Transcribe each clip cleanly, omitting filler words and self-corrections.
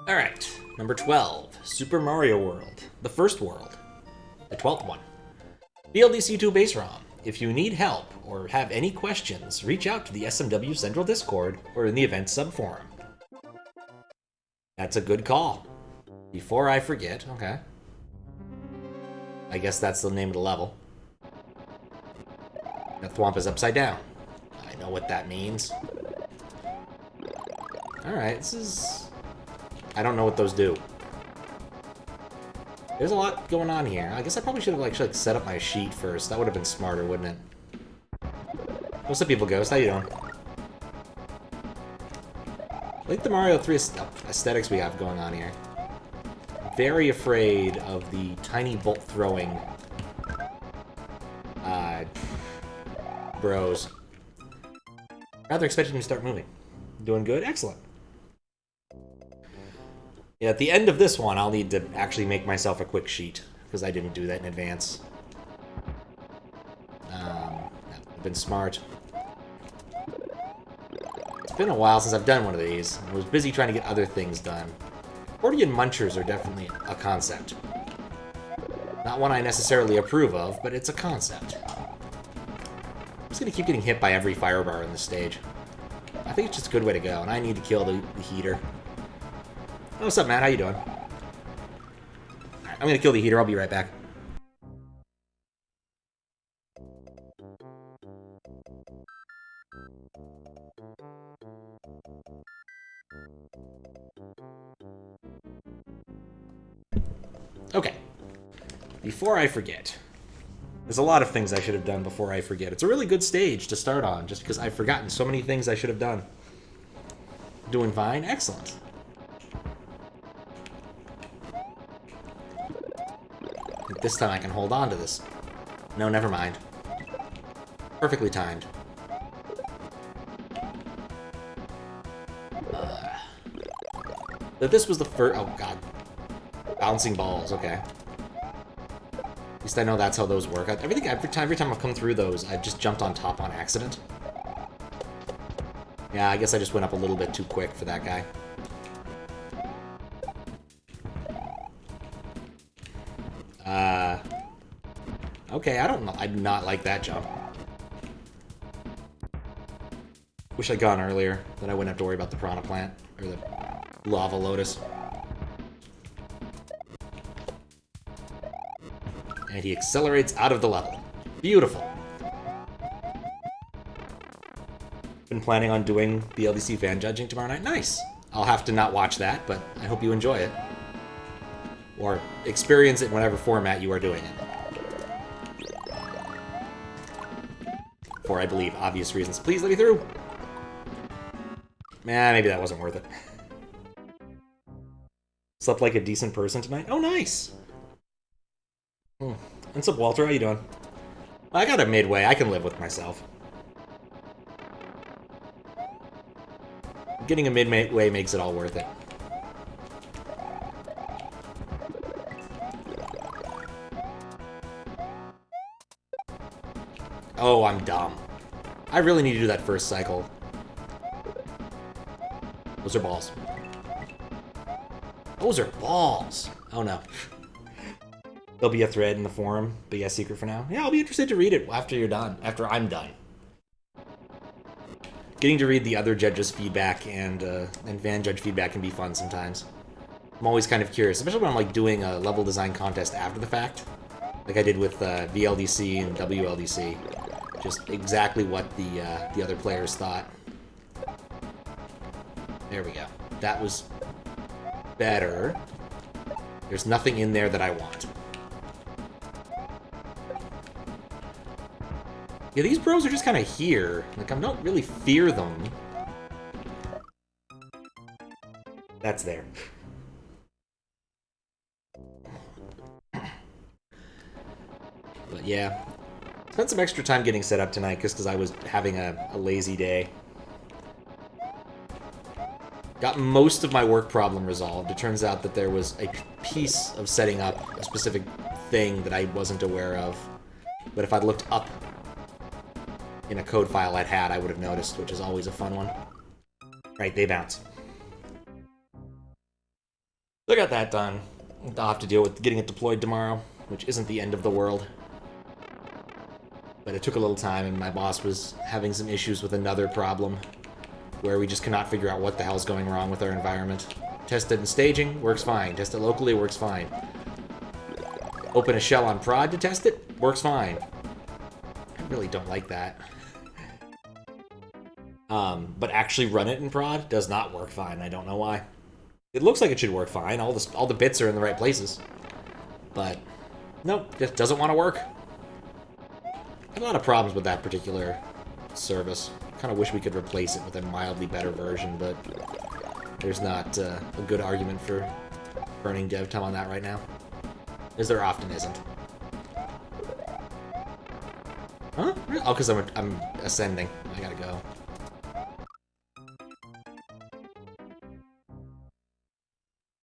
Alright, number 12, Super Mario World. The first world. The 12th one. BLDC2 BaseROM. If you need help or have any questions, reach out to the SMW Central Discord or in the event subforum. That's a good call. Before I forget, okay. I guess that's the name of the level. The thwomp is upside down. I know what that means. Alright, this is... I don't know what those do. There's a lot going on here. I guess I probably should have actually set up my sheet first. That would have been smarter, wouldn't it? What's up, people? Ghost? How you doing? I like the Mario 3 aesthetics we have going on here. Very afraid of the tiny bolt throwing bros. Rather expecting to start moving. Doing good? Excellent. Yeah, at the end of this one, I'll need to actually make myself a quick sheet, because I didn't do that in advance. I've been smart. It's been a while since I've done one of these. I was busy trying to get other things done. Accordion munchers are definitely a concept. Not one I necessarily approve of, but it's a concept. I'm just gonna keep getting hit by every fire bar in this stage. I think it's just a good way to go, and I need to kill the heater. Oh, what's up, Matt? How you doing? Alright, I'm gonna kill the heater. I'll be right back. Okay. Before I forget, there's a lot of things I should have done before I forget. It's a really good stage to start on, just because I've forgotten so many things I should have done. Doing fine? Excellent. This time I can hold on to this. No, never mind. Perfectly timed. But this was the first... Oh, God. Bouncing balls, okay. At least I know that's how those work. Every time I've come through those, I've just jumped on top on accident. Yeah, I guess I just went up a little bit too quick for that guy. Okay, I don't know. I do not like that jump. Wish I'd gone earlier, then I wouldn't have to worry about the piranha plant, or the lava lotus. And he accelerates out of the level. Beautiful. Been planning on doing the LDC fan judging tomorrow night. Nice. I'll have to not watch that, but I hope you enjoy it. Or experience it in whatever format you are doing it. For, I believe, obvious reasons. Please let me through! Nah, maybe that wasn't worth it. Slept like a decent person tonight? Oh, nice! What's up, Walter? How you doing? I got a midway. I can live with myself. Getting a midway makes it all worth it. Oh, I'm dumb. I really need to do that first cycle. Those are balls. Those are balls! Oh no. There'll be a thread in the forum, but yeah, secret for now. Yeah, I'll be interested to read it after you're done. After I'm done. Getting to read the other judges' feedback and fan judge feedback can be fun sometimes. I'm always kind of curious, especially when I'm like doing a level design contest after the fact, like I did with VLDC and WLDC. Just exactly what the other players thought. There we go. That was better. There's nothing in there that I want. Yeah, these bros are just kind of here. Like, I don't really fear them. That's there. But yeah. Spent some extra time getting set up tonight just because I was having a lazy day. Got most of my work problem resolved. It turns out that there was a piece of setting up a specific thing that I wasn't aware of. But if I'd looked up in a code file I'd had, I would have noticed, which is always a fun one. Right, they bounce. So I got that done. I'll have to deal with getting it deployed tomorrow, which isn't the end of the world. But it took a little time, and my boss was having some issues with another problem, where we just cannot figure out what the hell's going wrong with our environment. Test it in staging, works fine. Test it locally, works fine. Open a shell on prod to test it, works fine. I really don't like that. But actually run it in prod does not work fine. I don't know why. It looks like it should work fine. All the bits are in the right places. But, nope, just doesn't want to work. I have a lot of problems with that particular service. Kind of wish we could replace it with a mildly better version, but there's not a good argument for burning dev time on that right now. As there often isn't. Huh? Oh, because I'm ascending. I gotta go.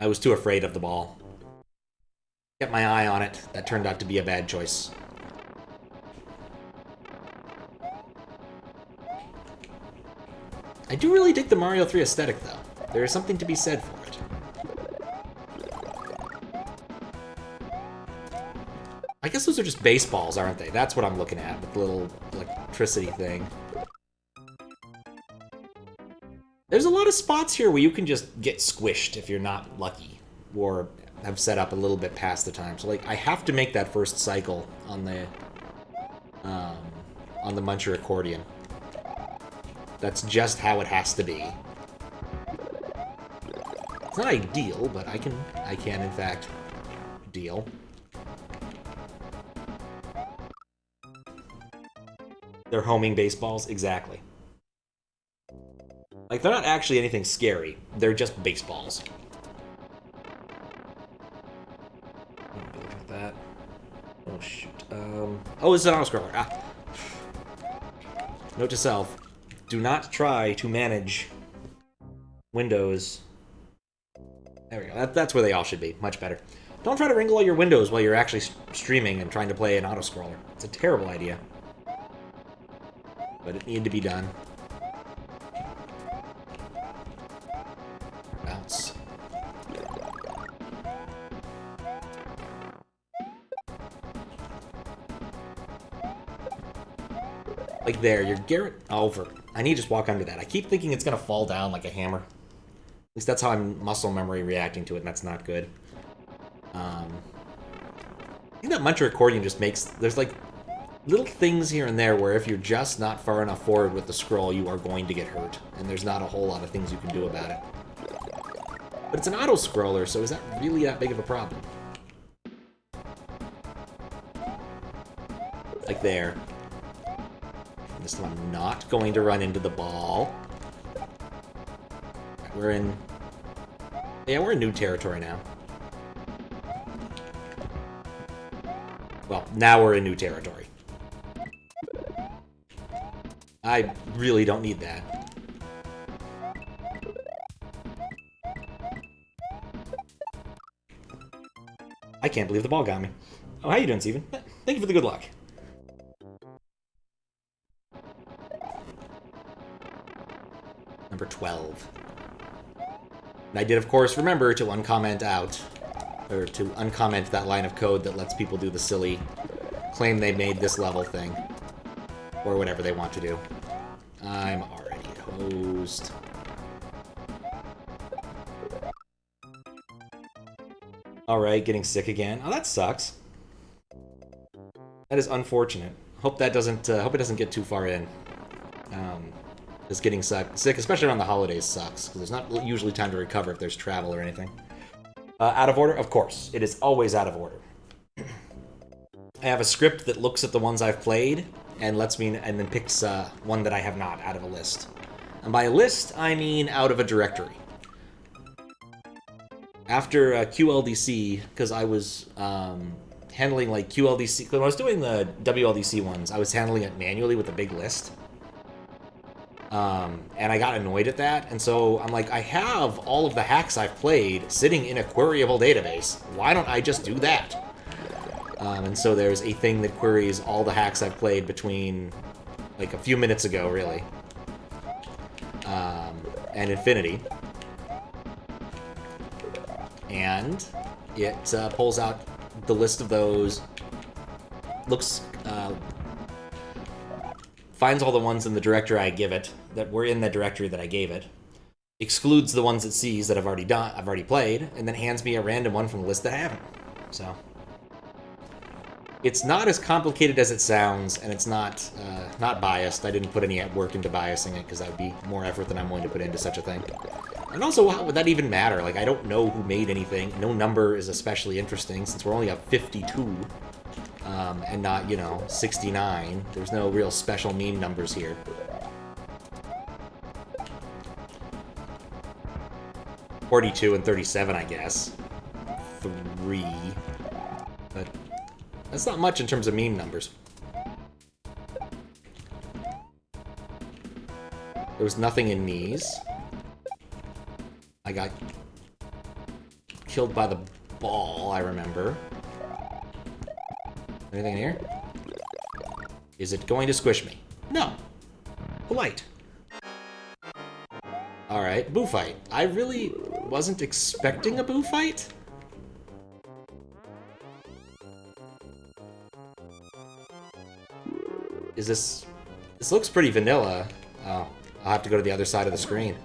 I was too afraid of the ball. Kept my eye on it. That turned out to be a bad choice. I do really dig the Mario 3 aesthetic, though. There is something to be said for it. I guess those are just baseballs, aren't they? That's what I'm looking at, with the little electricity thing. There's a lot of spots here where you can just get squished if you're not lucky, or have set up a little bit past the time. So, like, I have to make that first cycle on the Muncher accordion. That's just how it has to be. It's not ideal, but I can in fact deal. They're homing baseballs, exactly. Like, they're not actually anything scary. They're just baseballs. Look at that. Oh, shoot. Oh, it's an auto-scroller. Ah. Note to self. Do not try to manage windows. There we go. That's where they all should be. Much better. Don't try to wrangle all your windows while you're actually streaming and trying to play an auto-scroller. It's a terrible idea. But it needed to be done. Bounce. Like there, you're Garrett over. I need to just walk under that. I keep thinking it's gonna fall down like a hammer. At least that's how I'm muscle memory reacting to it, and that's not good. I think that Muncher accordion just makes... There's like little things here and there where if you're just not far enough forward with the scroll, you are going to get hurt. And there's not a whole lot of things you can do about it. But it's an auto-scroller, so is that really that big of a problem? Like there. This time I'm not going to run into the ball. We're in... Yeah, we're in new territory now. Well, now we're in new territory. I really don't need that. I can't believe the ball got me. Oh, how you doing, Steven? Thank you for the good luck. Number 12. And I did, of course, remember to uncomment out, or to uncomment that line of code that lets people do the silly claim they made this level thing. Or whatever they want to do. I'm already hosed. Alright, getting sick again. Oh, that sucks. That is unfortunate. Hope that doesn't, hope it doesn't get too far in. Just getting sick, especially around the holidays, sucks, because there's not usually time to recover if there's travel or anything. Out of order? Of course. It is always out of order. I have a script that looks at the ones I've played and lets me, and then picks one that I have not out of a list. And by a list, I mean out of a directory. After QLDC, because I was handling like QLDC, when I was doing the WLDC ones, I was handling it manually with a big list. And I got annoyed at that, and so I'm like, I have all of the hacks I've played sitting in a queryable database. Why don't I just do that? And so there's a thing that queries all the hacks I've played between, like, a few minutes ago, really, and infinity. and it pulls out the list of those, finds all the ones in the directory I give it, that were in the directory that I gave it, excludes the ones it sees that I've already played, and then hands me a random one from the list that I haven't. So it's not as complicated as it sounds, and it's not biased. I didn't put any work into biasing it because that would be more effort than I'm willing to put into such a thing. And also, how would that even matter? Like, I don't know who made anything. No number is especially interesting since we're only at 52, and not, 69. There's no real special meme numbers here. 42 and 37, I guess. 3. But that's not much in terms of meme numbers. There was nothing in these. I got killed by the ball, I remember. Anything in here? Is it going to squish me? No. Polite. Alright, boo fight. I really wasn't expecting a boo fight. Is this... This looks pretty vanilla. Oh, I'll have to go to the other side of the screen.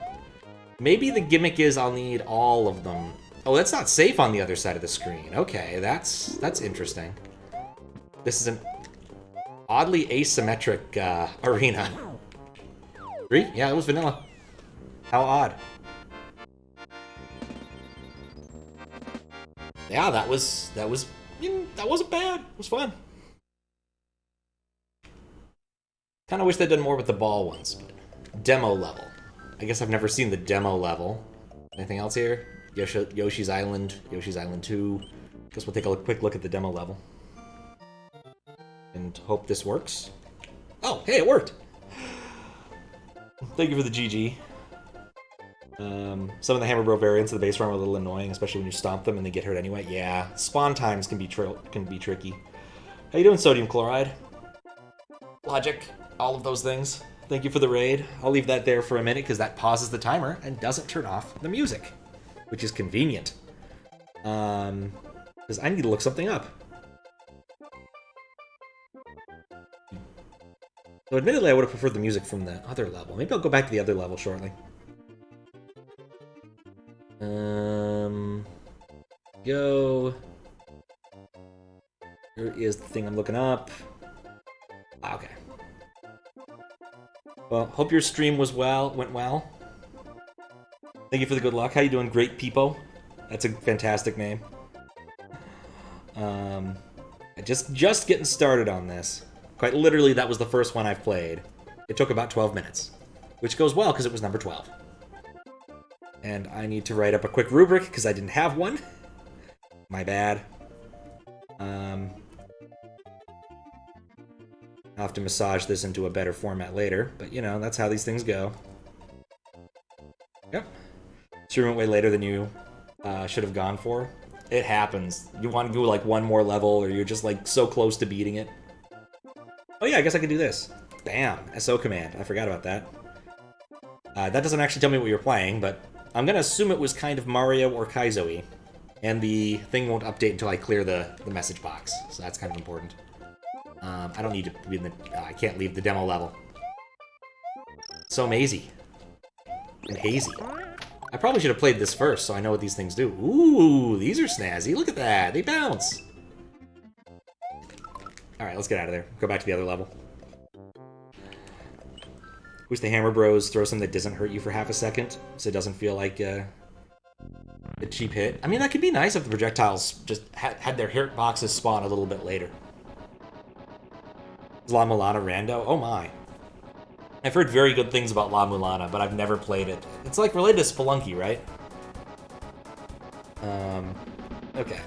Maybe the gimmick is I'll need all of them. Oh, that's not safe on the other side of the screen. Okay, that's interesting. This is an oddly asymmetric arena. 3? Yeah, it was vanilla. How odd. Yeah, that wasn't bad. It was fun. Kind of wish they'd done more with the ball ones. But demo level. I guess I've never seen the demo level. Anything else here? Yoshi's Island, Yoshi's Island 2. Guess we'll take a quick look at the demo level. And hope this works. Oh, hey, it worked! Thank you for the GG. Some of the Hammer Bro variants of the BaseROM are a little annoying, especially when you stomp them and they get hurt anyway. Yeah, spawn times can be tricky. How you doing, Sodium Chloride? Logic, all of those things. Thank you for the raid. I'll leave that there for a minute because that pauses the timer and doesn't turn off the music, which is convenient. Because I need to look something up. So admittedly, I would have preferred the music from the other level. Maybe I'll go back to the other level shortly. Go. Here is the thing I'm looking up. Okay. Well, hope your stream went well. Thank you for the good luck. How you doing, Great Peepo? That's a fantastic name. Just getting started on this. Quite literally, that was the first one I've played. It took about 12 minutes, which goes well because it was number 12. And I need to write up a quick rubric because I didn't have one. My bad. I'll have to massage this into a better format later, but that's how these things go. Yep. Stream went way later than you should have gone for. It happens. You want to go like one more level, or you're just like so close to beating it. Oh yeah, I guess I can do this. Bam! SO command. I forgot about that. That doesn't actually tell me what you're playing, but I'm gonna assume it was kind of Mario or Kaizo-y. And the thing won't update until I clear the message box, so that's kind of important. I don't need to be in the... I can't leave the demo level. So mazy. And hazy. I probably should have played this first, so I know what these things do. Ooh, these are snazzy. Look at that. They bounce. Alright, let's get out of there. Go back to the other level. Wish the Hammer Bros throw something that doesn't hurt you for half a second, so it doesn't feel like a cheap hit. I mean, that could be nice if the projectiles just had their hit boxes spawn a little bit later. Is La Mulana rando? Oh my. I've heard very good things about La Mulana, but I've never played it. It's like related to Spelunky, right? Okay.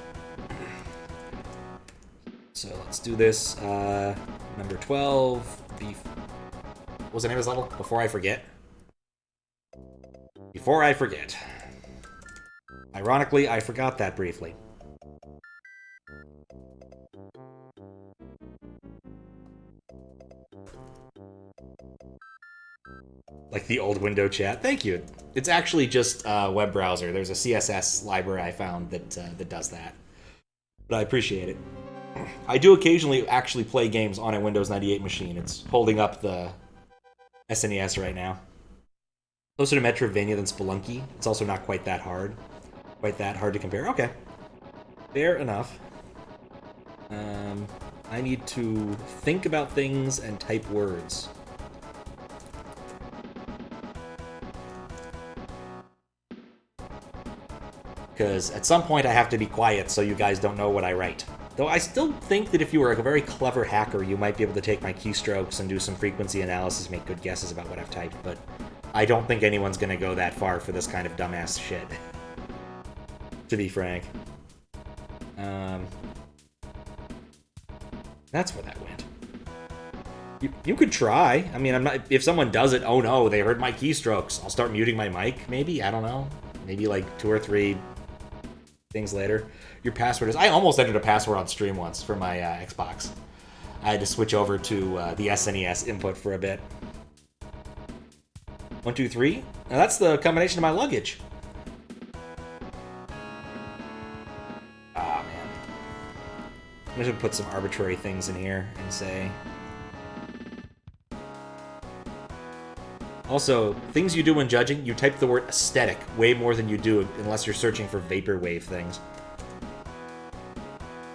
So let's do this. Number 12. What was the name of this level? Before I forget. Before I forget. Ironically, I forgot that briefly. Like the old window chat. Thank you. It's actually just a web browser. There's a CSS library I found that does that. But I appreciate it. I do occasionally actually play games on a Windows 98 machine. It's holding up the SNES right now. Closer to Metroidvania than Spelunky. It's also not quite that hard. Quite that hard to compare. Okay. Fair enough. I need to think about things and type words. Because at some point I have to be quiet so you guys don't know what I write. Though I still think that if you were a very clever hacker, you might be able to take my keystrokes and do some frequency analysis, make good guesses about what I've typed, but I don't think anyone's going to go that far for this kind of dumbass shit. To be frank. That's where that went. You could try. I mean, I'm not. If someone does it, oh no, they heard my keystrokes. I'll start muting my mic, maybe? I don't know. Maybe like 2 or 3 things later. Your password is... I almost entered a password on stream once for my Xbox. I had to switch over to the SNES input for a bit. 1, 2, 3? Now that's the combination of my luggage. Ah, man. I'm just gonna put some arbitrary things in here and say... Also, things you do when judging, you type the word aesthetic way more than you do unless you're searching for vaporwave things.